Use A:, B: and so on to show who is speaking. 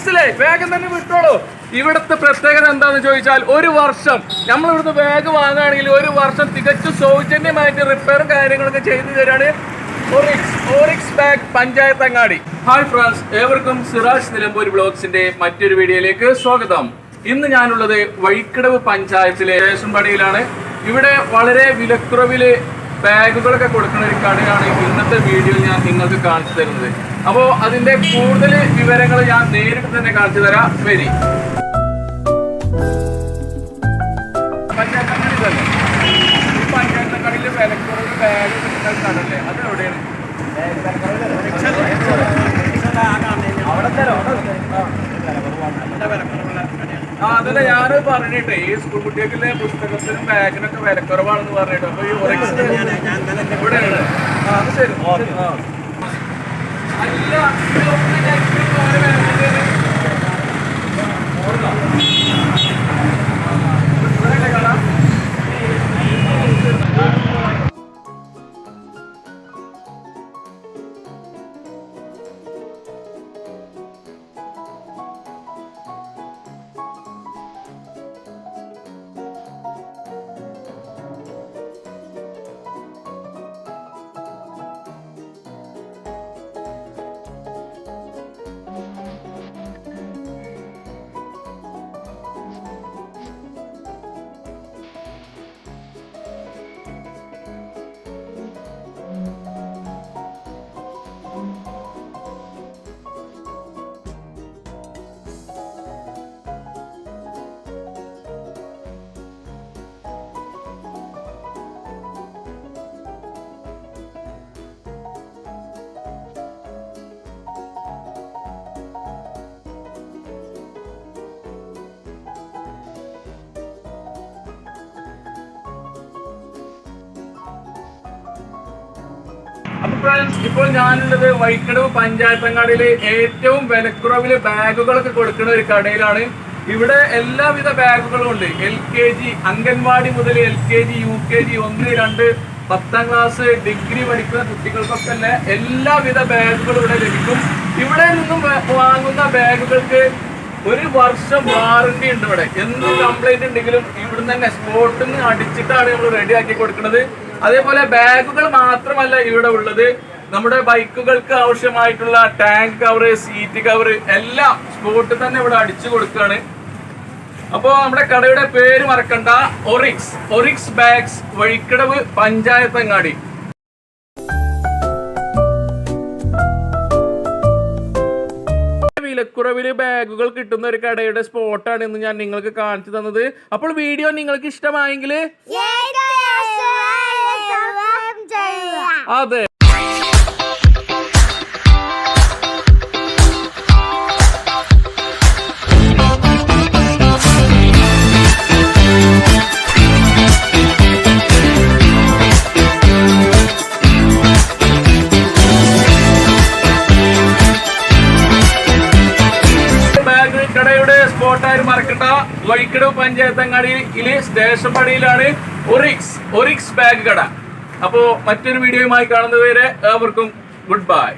A: ഒറിക്സിലെ വേഗം തന്നെ വിട്ടോളൂ. ഇവിടുത്തെ പ്രത്യേകത എന്താണെന്ന് ചോദിച്ചാൽ, ഒരു വർഷം നമ്മൾ ഇവിടുന്ന് ബാഗ് വാങ്ങുകയാണെങ്കിൽ ഒരു വർഷം തികച്ചും സൗജന്യമായിട്ട് റിപ്പയറും കാര്യങ്ങളൊക്കെ ചെയ്തു തരാണ് ഒറിക്സ് ബാഗ് പഞ്ചായത്ത് അങ്ങാടി. ഹായ് ഫ്രണ്ട്സ്, ഏവർക്കും സിറാജ് നിലമ്പൂർ ബ്ലോഗ്സിന്റെ മറ്റൊരു വീഡിയോയിലേക്ക് സ്വാഗതം. ഇന്ന് ഞാനുള്ളത് വഴിക്കടവ് പഞ്ചായത്തിലെ സ്റ്റേഷൻപടിയിലാണ്. ഇവിടെ വളരെ വിലക്കുറവില് ബാഗുകളൊക്കെ കൊടുക്കുന്ന ഒരു കടയാണ് ഇന്നത്തെ വീഡിയോയിൽ ഞാൻ നിങ്ങൾക്ക് കാണിച്ചു തരുന്നത്. അപ്പോൾ അതിന്റെ കൂടുതൽ വിവരങ്ങൾ ഞാൻ നേരിട്ട് തന്നെ കാണിച്ചു തരാം. വരി. പഞ്ചായത്തങ്ങാടി തന്നെ, ഈ പഞ്ചായത്തങ്ങാടിയിലെ വിലക്കുറവിൽ ബാഗ് കിട്ടുന്ന കടല്ലേ, അത് എവിടെയാണ്? അതല്ല, ഞാന് പറഞ്ഞിട്ടേ ഈ സ്കൂൾ കുട്ടികൾക്കുള്ള പുസ്തകത്തിനും ബാഗിനൊക്കെ വിലക്കുറവാണെന്ന് പറഞ്ഞിട്ട്. അപ്പൊ ഈ ഒറിക്സ് ഇവിടെയാണ്. അത് ശരി. അല്ല, ഇപ്പോൾ ഞാനുള്ളത് വഴിക്കടവ് പഞ്ചായത്തങ്ങാടിയിലെ ഏറ്റവും വിലക്കുറവില് ബാഗുകളൊക്കെ കൊടുക്കുന്ന ഒരു കടയിലാണ്. ഇവിടെ എല്ലാവിധ ബാഗുകളും ഉണ്ട്. LKG, അംഗൻവാടി മുതൽ LKG, UKG, 1, 2, 10ാം ക്ലാസ്, ഡിഗ്രി പഠിക്കുന്ന കുട്ടികൾക്കൊക്കെ എല്ലാവിധ ബാഗുകളും ഇവിടെ ലഭിക്കും. ഇവിടെ നിന്നും വാങ്ങുന്ന ബാഗുകൾക്ക് ഒരു വർഷം വാറണ്ടി ഉണ്ട്. ഇവിടെ എന്ത് കംപ്ലൈന്റ് ഉണ്ടെങ്കിലും ഇവിടുന്ന് തന്നെ സ്പോട്ടിൽ നിന്ന് അടിച്ചിട്ടാണ് നമ്മൾ റെഡിയാക്കി കൊടുക്കുന്നത്. അതേപോലെ ബാഗുകൾ മാത്രമല്ല ഇവിടെ ഉള്ളത്, നമ്മുടെ ബൈക്കുകൾക്ക് ആവശ്യമായിട്ടുള്ള ടാങ്ക് കവർ, സീറ്റ് കവർ എല്ലാം സ്പോട്ടിൽ തന്നെ ഇവിടെ അടിച്ചു കൊടുക്കുകയാണ്. അപ്പോൾ നമ്മുടെ കടയുടെ പേര് മറക്കണ്ട, ഒറിക്സ് ബാഗ്സ്, വഴിക്കടവ് പഞ്ചായത്തങ്ങാടി. വിലക്കുറവില് ബാഗുകൾ കിട്ടുന്ന ഒരു കടയുടെ സ്പോട്ടാണ് ഇന്ന് ഞാൻ നിങ്ങൾക്ക് കാണിച്ചു തന്നത്. അപ്പോൾ വീഡിയോ നിങ്ങൾക്ക് ഇഷ്ടമായെങ്കിൽ അതെ, കടയുടെ സ്പോട്ടായി മറക്കട്ട, വഴിക്കടവ് പഞ്ചായത്തങ്ങാടിയിലെ സ്റ്റേഷൻ പടിയിലാണ് ഒറിക്സ് ബാഗ് കട. അപ്പോൾ മറ്റൊരു വീഡിയോയുമായി കാണുന്നതുവരെ ഏവർക്കും ഗുഡ് ബൈ.